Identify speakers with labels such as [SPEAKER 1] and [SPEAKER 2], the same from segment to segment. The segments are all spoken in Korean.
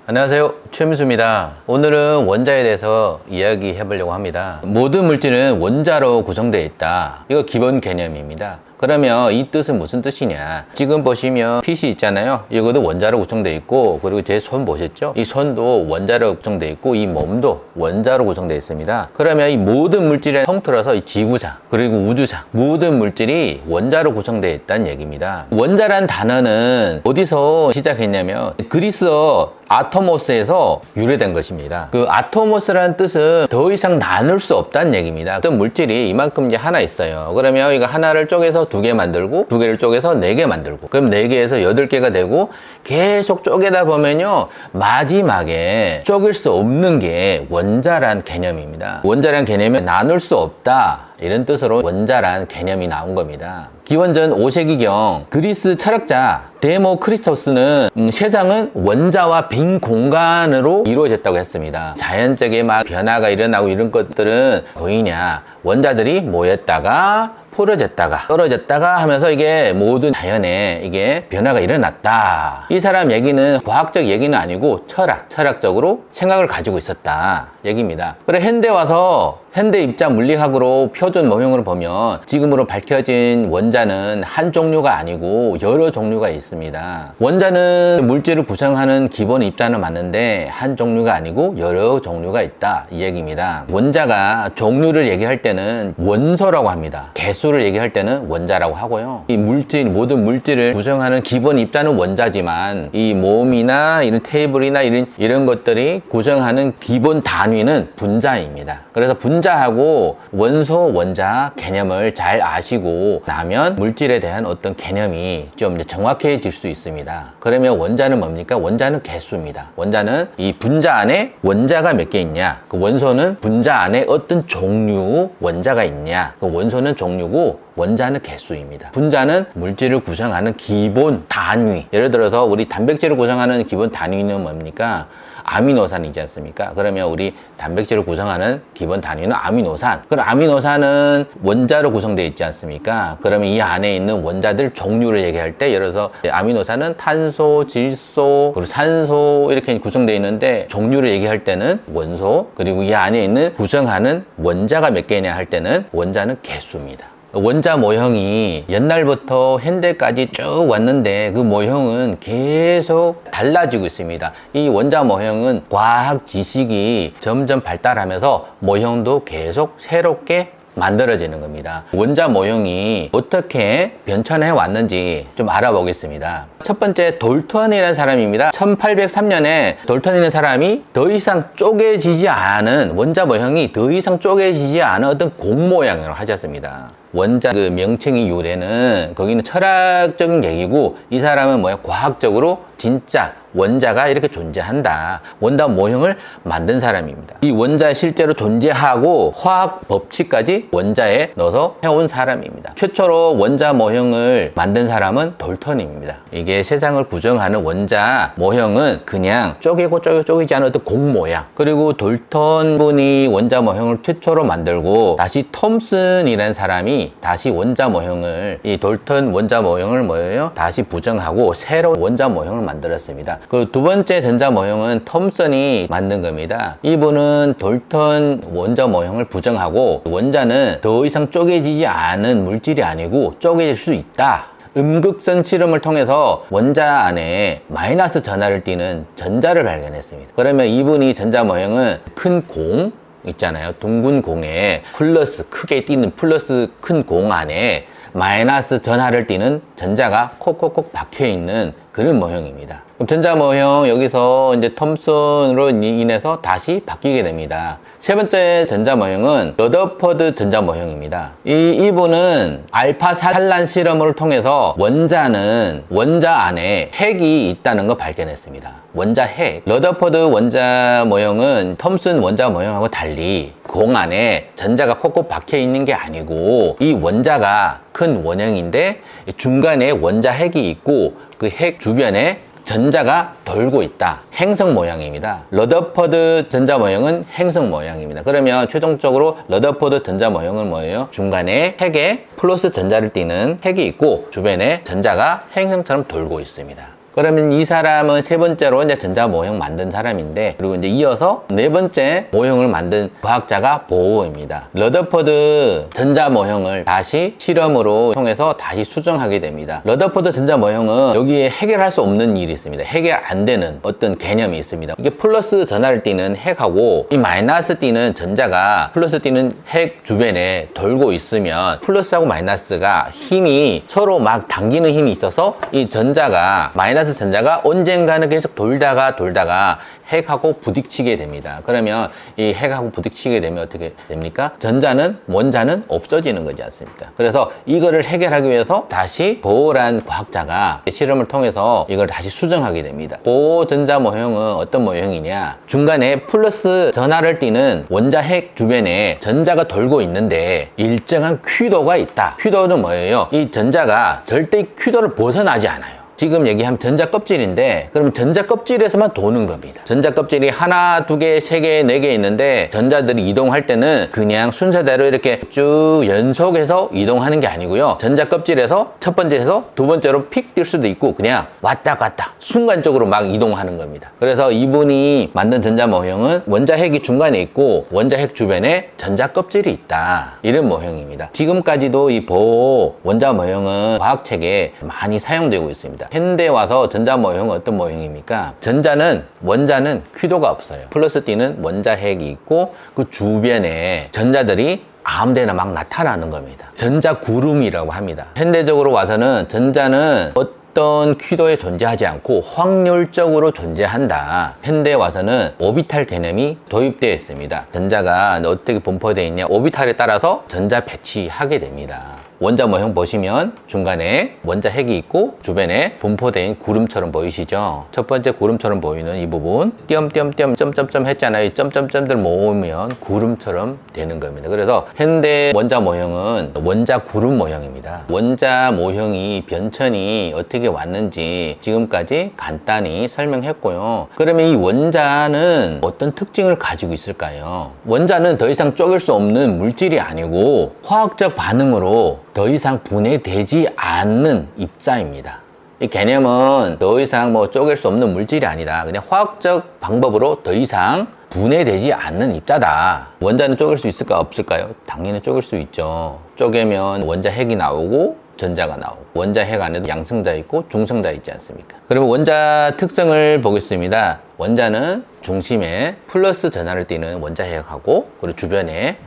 [SPEAKER 1] 안녕하세요, 최민수입니다. 오늘은 원자에 대해서 이야기해 보려고 합니다. 모든 물질은 원자로 구성되어 있다. 이거 기본 개념입니다. 그러면 이 뜻은 무슨 뜻이냐? 지금 보시면 PC 있잖아요. 이것도 원자로 구성되어 있고, 그리고 제 손 보셨죠? 이 손도 원자로 구성되어 있고, 이 몸도 원자로 구성되어 있습니다. 그러면 이 모든 물질의 통틀어서 이 지구상 그리고 우주상 모든 물질이 원자로 구성되어 있다는 얘기입니다. 원자란 단어는 어디서 시작했냐면 그리스어 아토모스에서 유래된 것입니다. 그 아토모스라는 뜻은 더 이상 나눌 수 없다는 얘기입니다. 어떤 물질이 이만큼 이제 하나 있어요. 그러면 이거 하나를 쪼개서 2개 만들고, 2개를 쪼개서 4개 만들고, 그럼 4개에서 8개가 되고, 계속 쪼개다 보면요, 마지막에 쪼갤 수 없는 게 원자란 개념입니다. 원자란 개념은 나눌 수 없다, 이런 뜻으로 원자란 개념이 나온 겁니다. 기원전 5세기경 그리스 철학자 데모크리토스는 세상은 원자와 빈 공간으로 이루어졌다고 했습니다. 자연적인 막 변화가 일어나고 이런 것들은 보이냐? 원자들이 모였다가 풀어졌다가 떨어졌다가 하면서 이게 모든 자연에 이게 변화가 일어났다. 이 사람 얘기는 과학적 얘기는 아니고 철학적으로 생각을 가지고 있었다 얘기입니다. 그래 현대 와서 현대 입자 물리학으로 표준 모형으로 보면 지금으로 밝혀진 원자는 한 종류가 아니고 여러 종류가 있습니다. 원자는 물질을 구성하는 기본 입자는 맞는데 한 종류가 아니고 여러 종류가 있다 이 얘기입니다. 원자가 종류를 얘기할 때는 원소라고 합니다. 개수를 얘기할 때는 원자라고 하고요. 이 물질, 모든 물질을 구성하는 기본 입자는 원자지만 이 몸이나 이런 테이블이나 이런 것들이 구성하는 기본 단위는 분자입니다. 그래서 분자하고 원소, 원자 개념을 잘 아시고 나면 물질에 대한 어떤 개념이 좀 정확해질 수 있습니다. 그러면 원자는 뭡니까? 원자는 개수입니다. 원자는 이 분자 안에 원자가 몇 개 있냐? 그 원소는 분자 안에 어떤 종류 원자가 있냐? 그 원소는 종류고 원자는 개수입니다. 분자는 물질을 구성하는 기본 단위. 예를 들어서 우리 단백질을 구성하는 기본 단위는 뭡니까? 아미노산이지 않습니까? 그러면 우리 단백질을 구성하는 기본 단위는 아미노산. 그럼 아미노산은 원자로 구성되어 있지 않습니까? 그러면 이 안에 있는 원자들 종류를 얘기할 때 예를 들어서 아미노산은 탄소, 질소, 그리고 산소 이렇게 구성되어 있는데 종류를 얘기할 때는 원소, 그리고 이 안에 있는 구성하는 원자가 몇 개냐 할 때는 원자는 개수입니다. 원자 모형이 옛날부터 현대까지 쭉 왔는데 그 모형은 계속 달라지고 있습니다. 이 원자 모형은 과학 지식이 점점 발달하면서 모형도 계속 새롭게 만들어지는 겁니다. 원자 모형이 어떻게 변천해 왔는지 좀 알아보겠습니다. 첫 번째 돌턴이라는 사람입니다. 1803년에 돌턴이라는 사람이 더 이상 쪼개지지 않은 원자 모형이 더 이상 쪼개지지 않은 어떤 공 모양으로 하셨습니다. 원자 그 명칭의 유래는 거기는 철학적인 얘기고 이 사람은 뭐야? 과학적으로 진짜 원자가 이렇게 존재한다. 원자 모형을 만든 사람입니다. 이 원자 실제로 존재하고 화학 법칙까지 원자에 넣어서 해온 사람입니다. 최초로 원자 모형을 만든 사람은 돌턴입니다. 이게 세상을 구성하는 원자 모형은 그냥 쪼개지 않은 어떤 공 모양. 그리고 돌턴 분이 원자 모형을 최초로 만들고 다시 톰슨이라는 사람이 다시 원자 모형을 이 돌턴 원자 모형을 뭐예요? 다시 부정하고 새로운 원자 모형을 만들었습니다. 그 두 번째 전자 모형은 톰슨이 만든 겁니다. 이분은 돌턴 원자 모형을 부정하고 원자는 더 이상 쪼개지지 않은 물질이 아니고 쪼개질 수 있다. 음극선 실험을 통해서 원자 안에 마이너스 전하를 띠는 전자를 발견했습니다. 그러면 이분이 전자 모형은 큰 공 있잖아요. 둥근 공에 플러스 크게 띄는 플러스 큰 공 안에 마이너스 전하를 띠는 전자가 콕콕콕 박혀 있는 그런 모형입니다. 그럼 전자 모형 여기서 이제 톰슨으로 인해서 다시 바뀌게 됩니다. 세 번째 전자 모형은 러더퍼드 전자 모형입니다. 이분은 알파 산란 실험을 통해서 원자는 원자 안에 핵이 있다는 걸 발견했습니다. 원자 핵. 러더퍼드 원자 모형은 톰슨 원자 모형하고 달리 공 안에 전자가 콕콕 박혀 있는 게 아니고 이 원자가 큰 원형인데 중간에 원자 핵이 있고 그 핵 주변에 전자가 돌고 있다. 행성 모양입니다. 러더퍼드 전자 모형은 행성 모양입니다. 그러면 최종적으로 러더퍼드 전자 모형은 뭐예요? 중간에 핵에 플러스 전자를 띠는 핵이 있고 주변에 전자가 행성처럼 돌고 있습니다. 그러면 이 사람은 세 번째로 이제 전자 모형 만든 사람인데, 그리고 이제 이어서 네 번째 모형을 만든 과학자가 보어입니다. 러더퍼드 전자 모형을 다시 실험으로 통해서 다시 수정하게 됩니다. 러더퍼드 전자 모형은 여기에 해결할 수 없는 일이 있습니다. 해결 안 되는 어떤 개념이 있습니다. 이게 플러스 전하를 띠는 핵하고 이 마이너스 띠는 전자가 플러스 띠는 핵 주변에 돌고 있으면 플러스하고 마이너스가 힘이 서로 막 당기는 힘이 있어서 이 전자가 마이너스 전자가 언젠가는 계속 돌다가 핵하고 부딪히게 됩니다. 그러면 이 핵하고 부딪히게 되면 어떻게 됩니까? 원자는 없어지는 거지 않습니까? 그래서 이거를 해결하기 위해서 다시 보어란 과학자가 실험을 통해서 이걸 다시 수정하게 됩니다. 보어 전자 모형은 어떤 모형이냐? 중간에 플러스 전하를 띠는 원자 핵 주변에 전자가 돌고 있는데 일정한 퀴도가 있다. 퀴도는 뭐예요? 이 전자가 절대 퀴도를 벗어나지 않아요. 지금 얘기하면 전자 껍질인데, 그럼 전자 껍질에서만 도는 겁니다. 전자 껍질이 하나, 두 개, 세 개, 네 개 있는데 전자들이 이동할 때는 그냥 순서대로 이렇게 쭉 연속해서 이동하는 게 아니고요. 전자 껍질에서 첫 번째에서 두 번째로 픽 뛸 수도 있고 그냥 왔다 갔다 순간적으로 막 이동하는 겁니다. 그래서 이분이 만든 전자 모형은 원자 핵이 중간에 있고 원자 핵 주변에 전자 껍질이 있다. 이런 모형입니다. 지금까지도 이 보어 원자 모형은 과학책에 많이 사용되고 있습니다. 현대 와서 전자 모형은 어떤 모형입니까? 원자는 퀴도가 없어요. 플러스 띠는 원자 핵이 있고 그 주변에 전자들이 아무데나 막 나타나는 겁니다. 전자 구름이라고 합니다. 현대적으로 와서는 전자는 어떤 퀴도에 존재하지 않고 확률적으로 존재한다. 현대에 와서는 오비탈 개념이 도입되어 있습니다. 전자가 어떻게 분포되어 있냐, 오비탈에 따라서 전자 배치하게 됩니다. 원자 모형 보시면 중간에 원자 핵이 있고 주변에 분포된 구름처럼 보이시죠? 첫 번째 구름처럼 보이는 이 부분 띄엄띄엄띄엄 점점점 했잖아요. 이 점점점들 모으면 구름처럼 되는 겁니다. 그래서 현대 원자 모형은 원자 구름 모형입니다. 원자 모형이 변천이 어떻게 왔는지 지금까지 간단히 설명했고요. 그러면 이 원자는 어떤 특징을 가지고 있을까요? 원자는 더 이상 쪼갤 수 없는 물질이 아니고 화학적 반응으로 더 이상 분해되지 않는 입자입니다. 이 개념은 더 이상 쪼갤 수 없는 물질이 아니다. 그냥 화학적 방법으로 더 이상 분해되지 않는 입자다. 원자는 쪼갤 수 있을까 없을까요? 당연히 쪼갤 수 있죠. 쪼개면 원자 핵이 나오고 전자가 나오고 원자 핵 안에도 양성자 있고 중성자 있지 않습니까? 그러면 원자 특성을 보겠습니다. 원자는 중심에 플러스 전하를 띠는 원자 핵하고 그리고 주변에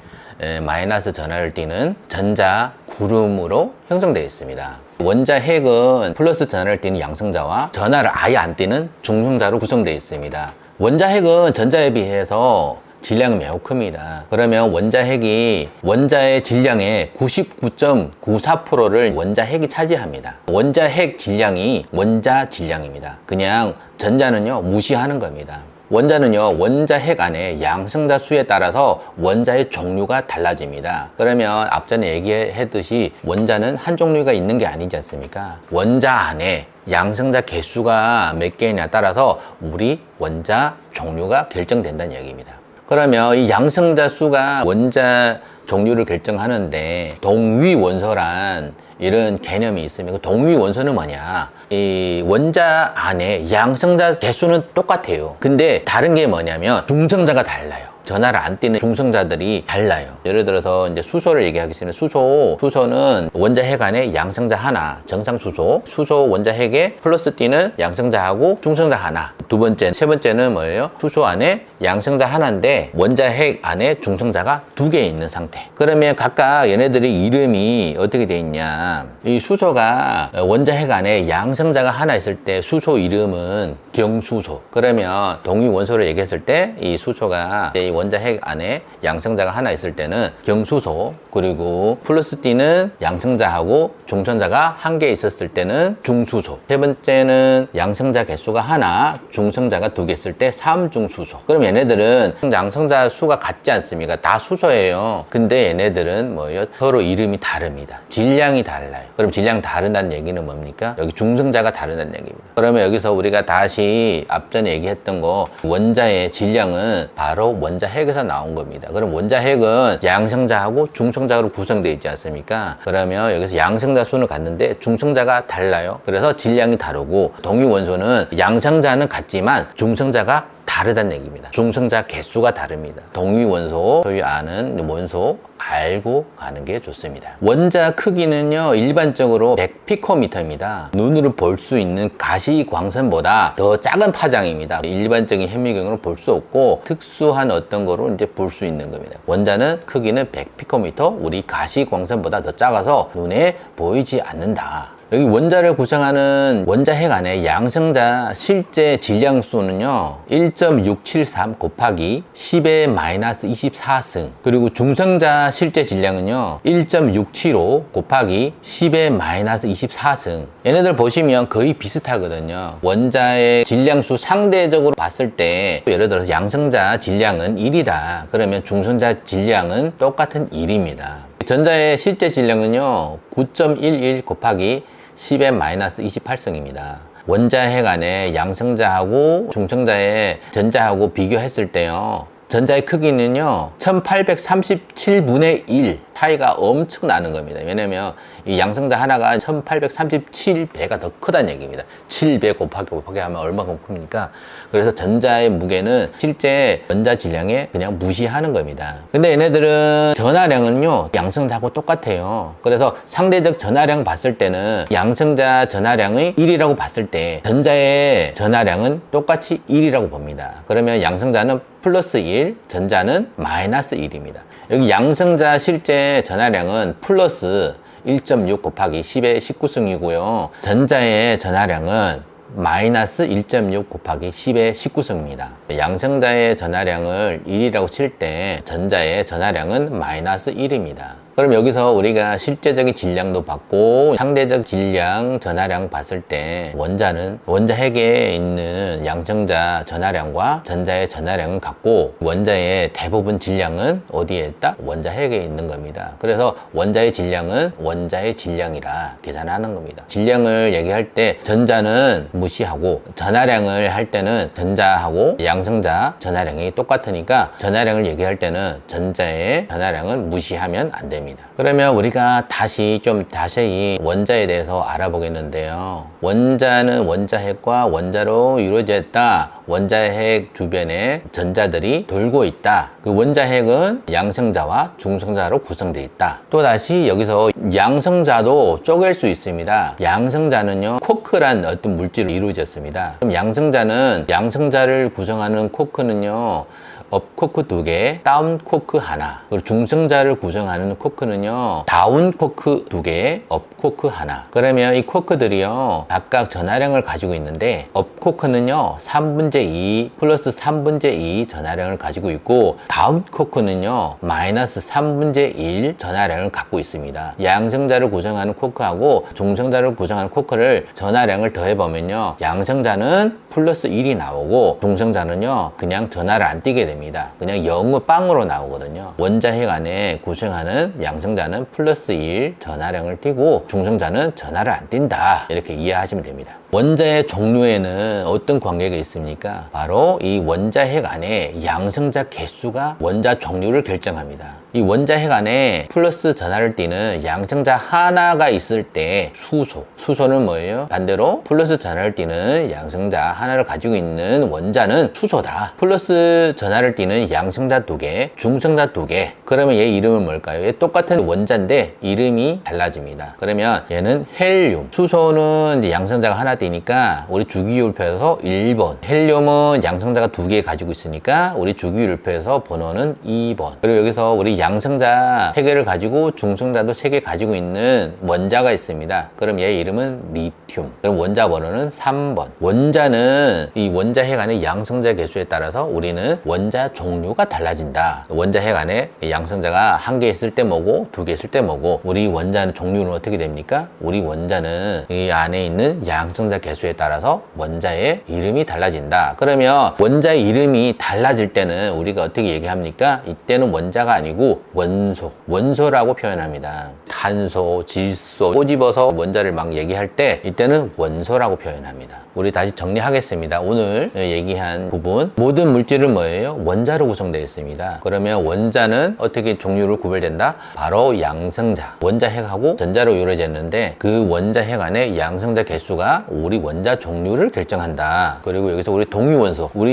[SPEAKER 1] 마이너스 전하를 띠는 전자 구름으로 형성되어 있습니다. 원자 핵은 플러스 전하를 띠는 양성자와 전하를 아예 안 띠는 중성자로 구성되어 있습니다. 원자 핵은 전자에 비해서 질량이 매우 큽니다. 그러면 원자 핵이 원자의 질량의 99.94%를 원자 핵이 차지합니다. 원자 핵 질량이 원자 질량입니다. 그냥 전자는요 무시하는 겁니다. 원자는요 원자 핵 안에 양성자 수에 따라서 원자의 종류가 달라집니다. 그러면 앞전에 얘기했듯이 원자는 한 종류가 있는 게 아니지 않습니까? 원자 안에 양성자 개수가 몇 개냐에 따라서 우리 원자 종류가 결정된다는 얘기입니다. 그러면 이 양성자 수가 원자 종류를 결정하는데 동위원소란 이런 개념이 있습니다. 동위원소는 뭐냐? 이 원자 안에 양성자 개수는 똑같아요. 근데 다른 게 뭐냐면 중성자가 달라요. 전하를 안 띠는 중성자들이 달라요. 예를 들어서 이제 수소를 얘기하겠습니다. 수소는 원자 핵 안에 양성자 하나, 정상 수소 원자 핵에 플러스 띠는 양성자하고 중성자 하나. 두 번째, 세 번째는 뭐예요? 수소 안에 양성자 하나인데 원자 핵 안에 중성자가 두 개 있는 상태. 그러면 각각 얘네들의 이름이 어떻게 돼 있냐? 이 수소가 원자 핵 안에 양성자가 하나 있을 때 수소 이름은 경수소. 그러면 동위 원소를 얘기했을 때 이 수소가 이 원자 핵 안에 양성자가 하나 있을 때는 경수소, 그리고 플러스 띠는 양성자하고 중성자가 한 개 있었을 때는 중수소. 세 번째는 양성자 개수가 하나, 중성자가 두 개 있을 때 삼중수소. 그럼 얘네들은 양성자 수가 같지 않습니까? 다 수소예요. 근데 얘네들은 뭐예요? 서로 이름이 다릅니다. 질량이 달라요. 그럼 질량 다르다는 얘기는 뭡니까? 여기 중성자가 다르다는 얘기입니다. 그러면 여기서 우리가 다시 앞전에 얘기했던 거 원자의 질량은 바로 원자핵에서 나온 겁니다. 그럼 원자핵은 양성자하고 중성자로 구성되어 있지 않습니까? 그러면 여기서 양성자 수는 같는데 중성자가 달라요. 그래서 질량이 다르고 동위원소는 양성자는 같지만 중성자가 다르다는 얘기입니다. 중성자 개수가 다릅니다. 동위원소, 소위 아는 원소 알고 가는 게 좋습니다. 원자 크기는요, 일반적으로 100피코미터입니다. 눈으로 볼 수 있는 가시광선보다 더 작은 파장입니다. 일반적인 현미경으로 볼 수 없고 특수한 어떤 거로 이제 볼 수 있는 겁니다. 원자는 크기는 100피코미터, 우리 가시광선보다 더 작아서 눈에 보이지 않는다. 여기 원자를 구성하는 원자핵 안에 양성자 실제 질량수는요 1.673 곱하기 10의 마이너스 24승, 그리고 중성자 실제 질량은요 1.675 곱하기 10의 마이너스 24승. 얘네들 보시면 거의 비슷하거든요. 원자의 질량수 상대적으로 봤을 때 예를 들어서 양성자 질량은 1이다 그러면 중성자 질량은 똑같은 1입니다. 전자의 실제 질량은요 9.11 곱하기 10의 마이너스 28승입니다. 원자핵 안에 양성자하고 중성자의 전자하고 비교했을 때요 전자의 크기는요 1837분의 1 차이가 엄청 나는 겁니다. 왜냐면 이 양성자 하나가 1837배가 더 크다는 얘기입니다. 7배 곱하기 하면 얼마큼 큽니까? 그래서 전자의 무게는 실제 원자 질량에 그냥 무시하는 겁니다. 근데 얘네들은 전하량은요 양성자하고 똑같아요. 그래서 상대적 전하량 봤을 때는 양성자 전하량의 1이라고 봤을 때 전자의 전하량은 똑같이 1이라고 봅니다. 그러면 양성자는 플러스 1, 전자는 마이너스 1입니다. 여기 양성자 실제 전하량은 플러스 1.6 곱하기 10의 19승이고요. 전자의 전하량은 마이너스 1.6 곱하기 10의 19승입니다. 양성자의 전하량을 1이라고 칠 때 전자의 전하량은 마이너스 1입니다. 그럼 여기서 우리가 실제적인 질량도 받고 상대적 질량, 전하량 봤을 때 원자는 원자핵에 있는 양성자 전하량과 전자의 전하량은 같고 원자의 대부분 질량은 어디에 있다? 원자핵에 있는 겁니다. 그래서 원자의 질량은 원자의 질량이라 계산하는 겁니다. 질량을 얘기할 때 전자는 무시하고 전하량을 할 때는 전자하고 양성자 전하량이 똑같으니까 전하량을 얘기할 때는 전자의 전하량은 무시하면 안 됩니다. 그러면 우리가 다시 좀 자세히 원자에 대해서 알아보겠는데요. 원자는 원자핵과 원자로 이루어져 있다. 원자핵 주변에 전자들이 돌고 있다. 그 원자핵은 양성자와 중성자로 구성되어 있다. 또다시 여기서 양성자도 쪼갤 수 있습니다. 양성자는요 쿼크란 어떤 물질로 이루어졌습니다. 그럼 양성자를 구성하는 쿼크는요 업 쿼크 2개, 다운 쿼크 하나. 그리고 중성자를 구성하는 쿼크는요 다운 쿼크 2개, 업 쿼크 하나. 그러면 이 쿼크들이요 각각 전하량을 가지고 있는데 업 쿼크는요 3분의 2 플러스 3분의 2 전하량을 가지고 있고 다운 쿼크는요 마이너스 3분의 1 전하량을 갖고 있습니다. 양성자를 구성하는 쿼크하고 중성자를 구성하는 쿼크를 전하량을 더해보면요 양성자는 플러스 1이 나오고 중성자는요 그냥 전하를 안 띄게 됩니다. 그냥 0은 빵으로 나오거든요. 원자핵 안에 구성하는 양성자는 플러스 1 전하량을 띄고 중성자는 전하를 안 띈다. 이렇게 이해하시면 됩니다. 원자의 종류에는 어떤 관계가 있습니까? 바로 이 원자핵 안에 양성자 개수가 원자 종류를 결정합니다. 이 원자핵 안에 플러스 전하를 띠는 양성자 하나가 있을 때 수소는 뭐예요? 반대로 플러스 전하를 띠는 양성자 하나를 가지고 있는 원자는 수소다. 플러스 전하를 띠는 양성자 2개, 중성자 2개. 그러면 얘 이름은 뭘까요? 얘 똑같은 원자인데 이름이 달라집니다. 그러면 얘는 헬륨. 수소는 이제 양성자가 하나 띠니까 우리 주기율표에서 1번. 헬륨은 양성자가 2개 가지고 있으니까 우리 주기율표에서 번호는 2번. 그리고 여기서 우리 양성자 3개를 가지고 중성자도 3개 가지고 있는 원자가 있습니다. 그럼 얘 이름은 리튬. 그럼 원자 번호는 3번. 원자는 이 원자핵 안의 양성자 개수에 따라서 우리는 원자 종류가 달라진다. 원자핵 안에 양성자가 1개 있을 때 뭐고 2개 있을 때 뭐고 우리 원자는 종류는 어떻게 됩니까? 우리 원자는 이 안에 있는 양성자 양성자 개수에 따라서 원자의 이름이 달라진다. 그러면 원자의 이름이 달라질 때는 우리가 어떻게 얘기합니까? 이때는 원자가 아니고 원소라고 표현합니다. 탄소, 질소 꼬집어서 원자를 막 얘기할 때 이때는 원소라고 표현합니다. 우리 다시 정리하겠습니다. 오늘 얘기한 부분, 모든 물질은 뭐예요? 원자로 구성되어 있습니다. 그러면 원자는 어떻게 종류를 구별된다? 바로 양성자, 원자핵하고 전자로 이루어졌는데 그 원자핵 안에 양성자 개수가 우리 원자 종류를 결정한다. 그리고 여기서 우리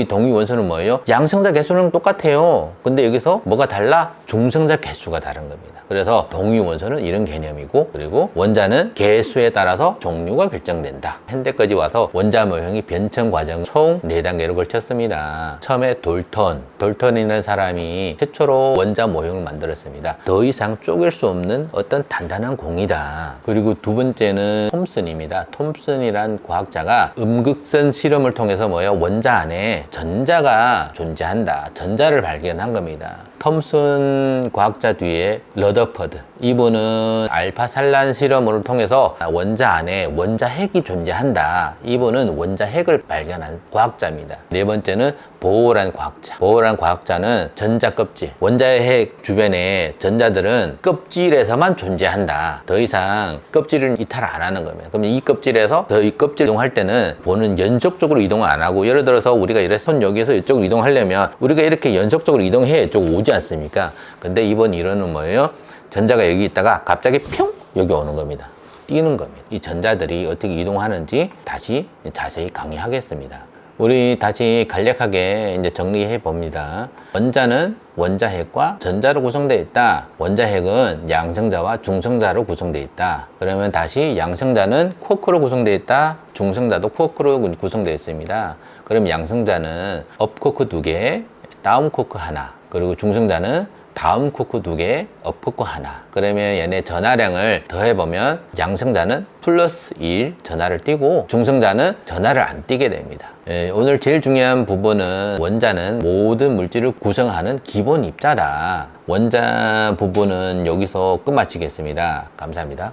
[SPEAKER 1] 동위원소는 뭐예요? 양성자 개수는 똑같아요. 근데 여기서 뭐가 달라? 중성자 개수가 다른 겁니다. 그래서 동위원소는 이런 개념이고, 그리고 원자는 개수에 따라서 종류가 결정된다. 현대까지 와서 원자 모형이 변천 과정 총 4단계로 걸쳤습니다. 처음에 돌턴이라는 사람이 최초로 원자 모형을 만들었습니다. 더 이상 쪼갤 수 없는 어떤 단단한 공이다. 그리고 두 번째는 톰슨입니다. 톰슨이란 과학자가 음극선 실험을 통해서 원자 안에 전자가 존재한다. 전자를 발견한 겁니다. 톰슨 과학자 뒤에 러더퍼드, 이분은 알파산란 실험을 통해서 원자 안에 원자핵이 존재한다. 이분은 원자핵을 발견한 과학자입니다. 네 번째는 보어란 과학자. 보어란 과학자는 전자 껍질, 원자의 핵 주변에 전자들은 껍질에서만 존재한다. 더 이상 껍질을 이탈 안 하는 겁니다. 그럼 이 껍질에서 이 껍질 이동할 때는 보는 연속적으로 이동을 안 하고, 예를 들어서 우리가 손 여기에서 이쪽으로 이동하려면 우리가 이렇게 연속적으로 이동해 이쪽으로 오지 않습니까? 근데 이번 이론은 뭐예요? 전자가 여기 있다가 갑자기 뿅! 여기 오는 겁니다. 뛰는 겁니다. 이 전자들이 어떻게 이동하는지 다시 자세히 강의하겠습니다. 우리 다시 간략하게 이제 정리해 봅니다. 원자는 원자핵과 전자로 구성되어 있다. 원자핵은 양성자와 중성자로 구성되어 있다. 그러면 다시 양성자는 쿼크로 구성되어 있다. 중성자도 쿼크로 구성되어 있습니다. 그럼 양성자는 업 쿼크 2개, 다운 쿼크 하나, 그리고 중성자는 다음 쿼크 2개, 업 쿼크 하나. 그러면 얘네 전하량을 더해보면 양성자는 플러스 1 전하를 띄고 중성자는 전하를 안 띄게 됩니다. 오늘 제일 중요한 부분은 원자는 모든 물질을 구성하는 기본 입자다. 원자 부분은 여기서 끝마치겠습니다. 감사합니다.